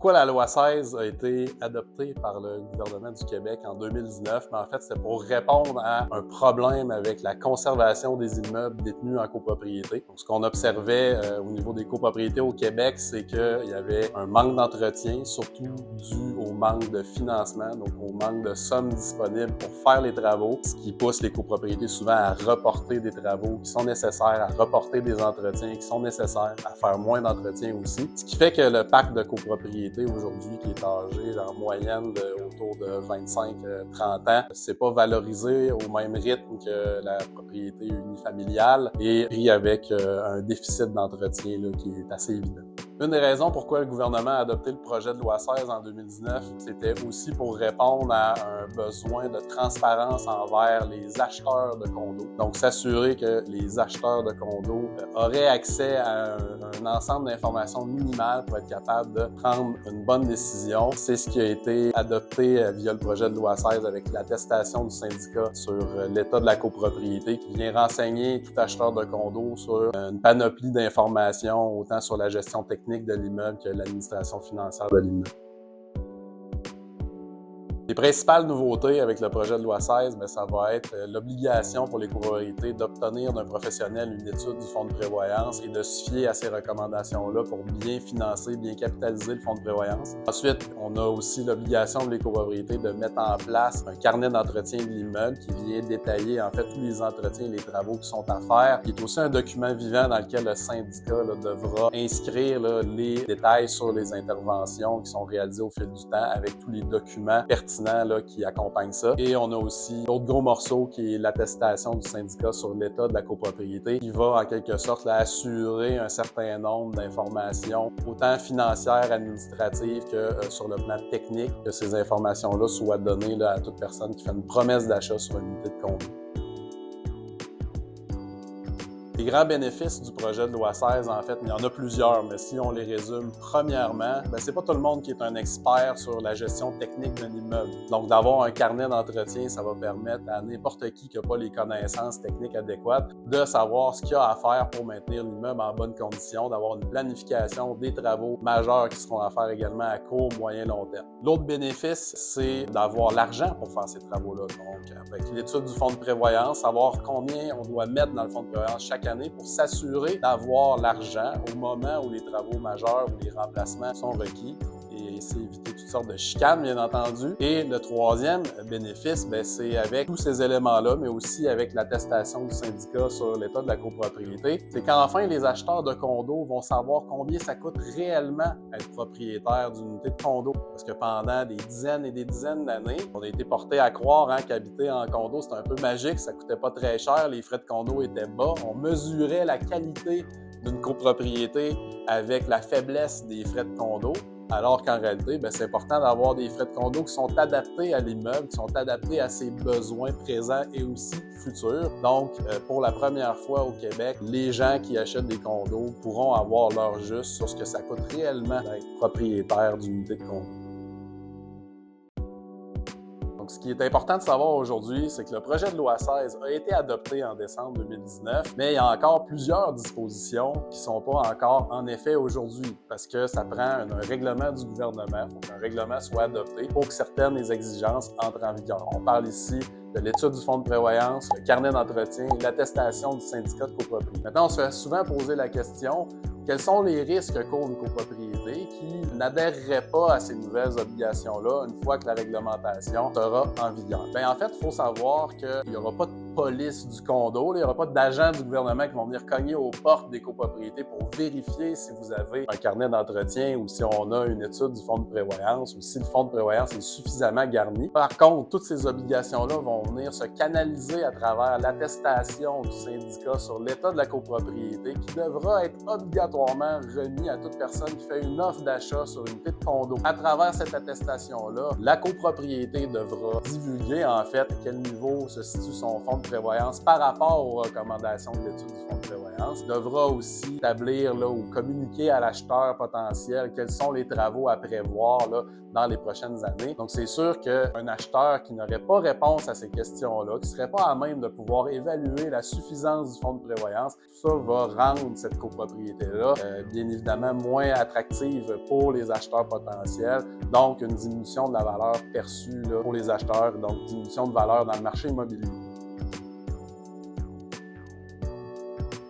Pourquoi la loi 16 a été adoptée par le gouvernement du Québec en 2019? En fait, c'était pour répondre à un problème avec la conservation des immeubles détenus en copropriété. Donc, ce qu'on observait au niveau des copropriétés au Québec, c'est qu'il y avait un manque d'entretien, surtout dû au manque de financement, donc au manque de sommes disponibles pour faire les travaux, ce qui pousse les copropriétés souvent à reporter des travaux qui sont nécessaires, à reporter des entretiens qui sont nécessaires, à faire moins d'entretien aussi. Ce qui fait que le parc de copropriété aujourd'hui, qui est âgé en moyenne autour de 25-30 ans, c'est pas valorisé au même rythme que la propriété unifamiliale et pris avec un déficit d'entretien qui est assez évident. Une des raisons pourquoi le gouvernement a adopté le projet de loi 16 en 2019, c'était aussi pour répondre à un besoin de transparence envers les acheteurs de condos. Donc, s'assurer que les acheteurs de condos auraient accès à un ensemble d'informations minimales pour être capable de prendre une bonne décision. C'est ce qui a été adopté via le projet de loi 16 avec l'attestation du syndicat sur l'état de la copropriété qui vient renseigner tout acheteur de condos sur une panoplie d'informations, autant sur la gestion technique de l'immeuble que l'administration financière de l'immeuble. Les principales nouveautés avec le projet de loi 16, ça va être l'obligation pour les copropriétés d'obtenir d'un professionnel une étude du fonds de prévoyance et de se fier à ces recommandations-là pour bien financer, bien capitaliser le fonds de prévoyance. Ensuite, on a aussi l'obligation pour les copropriétés de mettre en place un carnet d'entretien de l'immeuble qui vient détailler en fait tous les entretiens et les travaux qui sont à faire, qui est aussi un document vivant dans lequel le syndicat devra inscrire les détails sur les interventions qui sont réalisées au fil du temps avec tous les documents pertinents qui accompagne ça. Et on a aussi l'autre gros morceau qui est l'attestation du syndicat sur l'état de la copropriété qui va en quelque sorte assurer un certain nombre d'informations, autant financières, administratives que sur le plan technique, que ces informations-là soient données à toute personne qui fait une promesse d'achat sur une unité de condo. Les grands bénéfices du projet de loi 16, en fait, il y en a plusieurs, mais si on les résume, premièrement, c'est pas tout le monde qui est un expert sur la gestion technique d'un immeuble. Donc, d'avoir un carnet d'entretien, ça va permettre à n'importe qui n'a pas les connaissances techniques adéquates de savoir ce qu'il y a à faire pour maintenir l'immeuble en bonne condition, d'avoir une planification des travaux majeurs qui seront à faire également à court, moyen, long terme. L'autre bénéfice, c'est d'avoir l'argent pour faire ces travaux-là. Donc, avec l'étude du fonds de prévoyance, savoir combien on doit mettre dans le fonds de prévoyance chaque année pour s'assurer d'avoir l'argent au moment où les travaux majeurs ou les remplacements sont requis. Et c'est éviter toutes sortes de chicanes, bien entendu. Et le troisième bénéfice, c'est avec tous ces éléments-là, mais aussi avec l'attestation du syndicat sur l'état de la copropriété, c'est qu'enfin, les acheteurs de condos vont savoir combien ça coûte réellement être propriétaire d'une unité de condo. Parce que pendant des dizaines et des dizaines d'années, on a été porté à croire qu'habiter en condo, c'était un peu magique, ça coûtait pas très cher, les frais de condo étaient bas. On mesurait la qualité d'une copropriété avec la faiblesse des frais de condo. Alors qu'en réalité, c'est important d'avoir des frais de condo qui sont adaptés à l'immeuble, qui sont adaptés à ses besoins présents et aussi futurs. Donc, pour la première fois au Québec, les gens qui achètent des condos pourront avoir leur juste sur ce que ça coûte réellement d'être propriétaire d'une unité de condo. Donc, ce qui est important de savoir aujourd'hui, c'est que le projet de loi 16 a été adopté en décembre 2019, mais il y a encore plusieurs dispositions qui ne sont pas encore en effet aujourd'hui parce que ça prend un règlement du gouvernement. Il faut qu'un règlement soit adopté pour que certaines des exigences entrent en vigueur. On parle ici de l'étude du fonds de prévoyance, le carnet d'entretien, l'attestation du syndicat de copropriété. Maintenant, on se fait souvent poser la question, quels sont les risques que court une copropriété qui n'adhérerait pas à ces nouvelles obligations-là une fois que la réglementation sera en vigueur? En fait, il faut savoir qu'il n'y aura pas de police du condo, il n'y aura pas d'agents du gouvernement qui vont venir cogner aux portes des copropriétés pour vérifier si vous avez un carnet d'entretien ou si on a une étude du fonds de prévoyance ou si le fonds de prévoyance est suffisamment garni. Par contre, toutes ces obligations-là vont venir se canaliser à travers l'attestation du syndicat sur l'état de la copropriété qui devra être obligatoirement remis à toute personne qui fait une offre d'achat sur une unité de condo. À travers cette attestation-là, la copropriété devra divulguer en fait à quel niveau se situe son fonds de prévoyance par rapport aux recommandations de l'étude du fonds de prévoyance. prévoyance, devra aussi établir ou communiquer à l'acheteur potentiel quels sont les travaux à prévoir dans les prochaines années. Donc, c'est sûr qu'un acheteur qui n'aurait pas réponse à ces questions-là, qui ne serait pas à même de pouvoir évaluer la suffisance du fonds de prévoyance, tout ça va rendre cette copropriété-là, bien évidemment, moins attractive pour les acheteurs potentiels. Donc, une diminution de la valeur perçue pour les acheteurs, donc diminution de valeur dans le marché immobilier.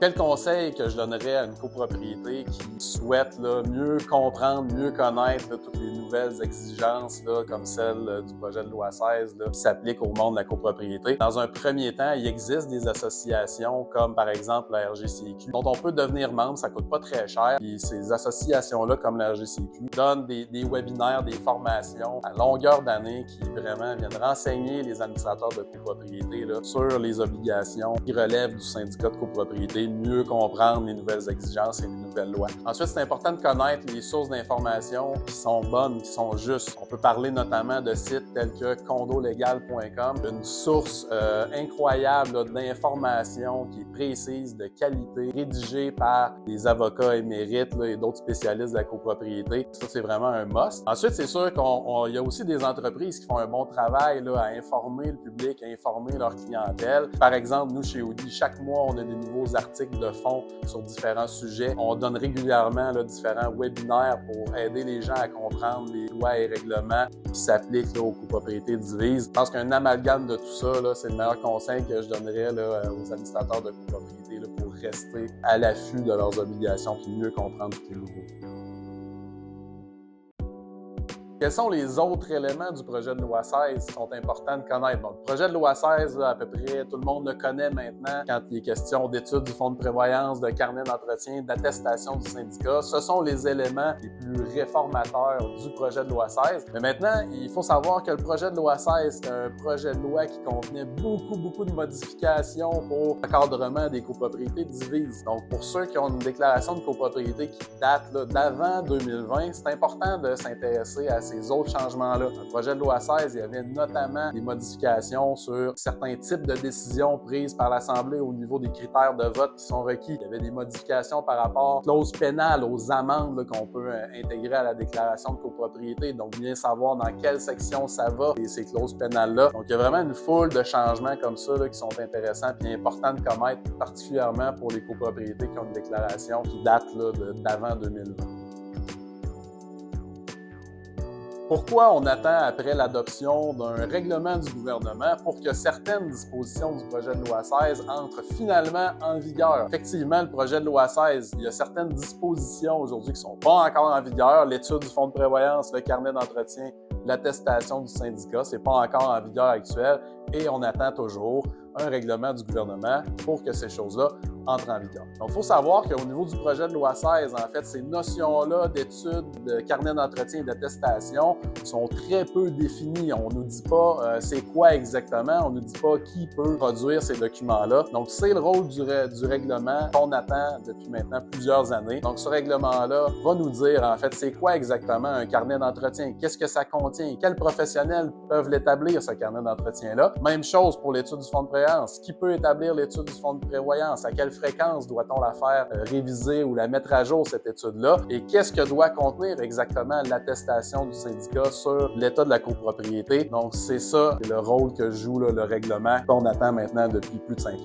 Quel conseil que je donnerais à une copropriété qui souhaite mieux comprendre, mieux connaître toutes les nouvelles exigences comme celle du projet de loi 16 qui s'applique au monde de la copropriété? Dans un premier temps, il existe des associations comme par exemple la RGCQ dont on peut devenir membre, ça coûte pas très cher. Puis ces associations-là comme la RGCQ donnent des webinaires, des formations à longueur d'année qui vraiment viennent renseigner les administrateurs de copropriété sur les obligations qui relèvent du syndicat de copropriété, mieux comprendre les nouvelles exigences et les nouvelles lois. Ensuite, c'est important de connaître les sources d'informations qui sont bonnes, qui sont justes. On peut parler notamment de sites tels que condolégal.com, une source incroyable d'informations qui est précise, de qualité, rédigée par des avocats émérites et d'autres spécialistes de la copropriété. Ça, c'est vraiment un must. Ensuite, c'est sûr qu'il y a aussi des entreprises qui font un bon travail à informer le public, à informer leur clientèle. Par exemple, nous, chez Audi, chaque mois, on a des nouveaux articles de fond sur différents sujets. On donne régulièrement différents webinaires pour aider les gens à comprendre les lois et règlements qui s'appliquent aux copropriétés divises. Je pense qu'un amalgame de tout ça, c'est le meilleur conseil que je donnerais aux administrateurs de copropriétés pour rester à l'affût de leurs obligations et mieux comprendre ce qui est nouveau. Quels sont les autres éléments du projet de loi 16 qui sont importants de connaître? Bon, le projet de loi 16, à peu près tout le monde le connaît maintenant quand il est question d'études du fonds de prévoyance, de carnet d'entretien, d'attestation du syndicat. Ce sont les éléments les plus réformateurs du projet de loi 16. Mais maintenant, il faut savoir que le projet de loi 16, c'est un projet de loi qui contenait beaucoup de modifications pour l'encadrement des copropriétés divises. Donc, pour ceux qui ont une déclaration de copropriété qui date d'avant 2020, c'est important de s'intéresser à ces autres changements-là. Dans le projet de loi 16, il y avait notamment des modifications sur certains types de décisions prises par l'Assemblée au niveau des critères de vote qui sont requis. Il y avait des modifications par rapport aux clauses pénales, aux amendes qu'on peut intégrer à la déclaration de copropriété. Donc, bien savoir dans quelle section ça va, ces clauses pénales-là. Donc, il y a vraiment une foule de changements comme ça qui sont intéressants et importants de connaître, particulièrement pour les copropriétés qui ont une déclaration qui date d'avant 2020. Pourquoi on attend après l'adoption d'un règlement du gouvernement pour que certaines dispositions du projet de loi 16 entrent finalement en vigueur? Effectivement, le projet de loi 16, il y a certaines dispositions aujourd'hui qui ne sont pas encore en vigueur. L'étude du fonds de prévoyance, le carnet d'entretien, l'attestation du syndicat, ce n'est pas encore en vigueur actuelle et on attend toujours un règlement du gouvernement pour que ces choses-là entrent en vigueur. Donc, il faut savoir qu'au niveau du projet de loi 16, en fait, ces notions-là d'études, de carnet d'entretien et d'attestation sont très peu définies. On ne nous dit pas c'est quoi exactement, on ne nous dit pas qui peut produire ces documents-là. Donc, c'est le rôle du règlement qu'on attend depuis maintenant plusieurs années. Donc, ce règlement-là va nous dire, en fait, c'est quoi exactement un carnet d'entretien? Qu'est-ce que ça contient? Quels professionnels peuvent l'établir, ce carnet d'entretien-là? Même chose pour l'étude du fonds de prévoyance. Qui peut établir l'étude du fonds de prévoyance? À quelle fréquence doit-on la faire réviser ou la mettre à jour, cette étude-là? Et qu'est-ce que doit contenir exactement l'attestation du syndicat sur l'état de la copropriété? Donc, c'est ça le rôle que joue le règlement qu'on attend maintenant depuis plus de 5 ans.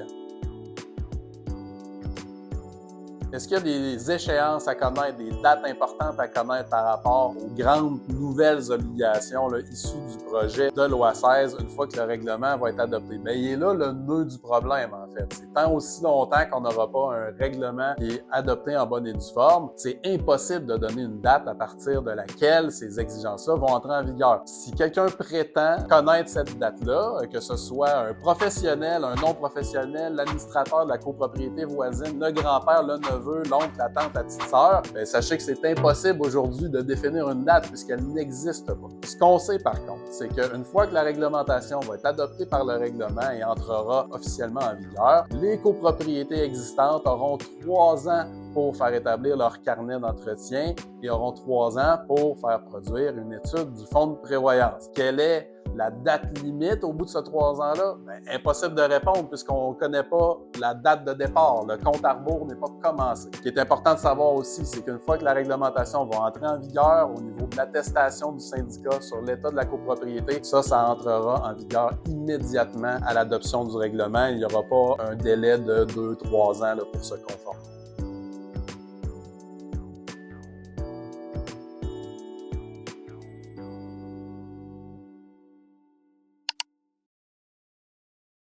Est-ce qu'il y a des échéances à connaître, des dates importantes à connaître par rapport aux grandes nouvelles obligations issues du projet de loi 16 une fois que le règlement va être adopté? Bien, il est là le nœud du problème, en fait. C'est tant aussi longtemps qu'on n'aura pas un règlement qui est adopté en bonne et due forme, c'est impossible de donner une date à partir de laquelle ces exigences-là vont entrer en vigueur. Si quelqu'un prétend connaître cette date-là, que ce soit un professionnel, un non-professionnel, l'administrateur de la copropriété voisine, le grand-père, le neveu, l'oncle, la tante, la petite sœur, bien, sachez que c'est impossible aujourd'hui de définir une date puisqu'elle n'existe pas. Ce qu'on sait par contre, c'est qu'une fois que la réglementation va être adoptée par le règlement et entrera officiellement en vigueur, les copropriétés existantes auront 3 ans pour faire établir leur carnet d'entretien et auront 3 ans pour faire produire une étude du fonds de prévoyance. Quelle est La date limite au bout de ces 3 ans-là, impossible de répondre puisqu'on ne connaît pas la date de départ. Le compte à rebours n'est pas commencé. Ce qui est important de savoir aussi, c'est qu'une fois que la réglementation va entrer en vigueur au niveau de l'attestation du syndicat sur l'état de la copropriété, ça entrera en vigueur immédiatement à l'adoption du règlement. Il n'y aura pas un délai de 2-3 ans là, pour se conformer.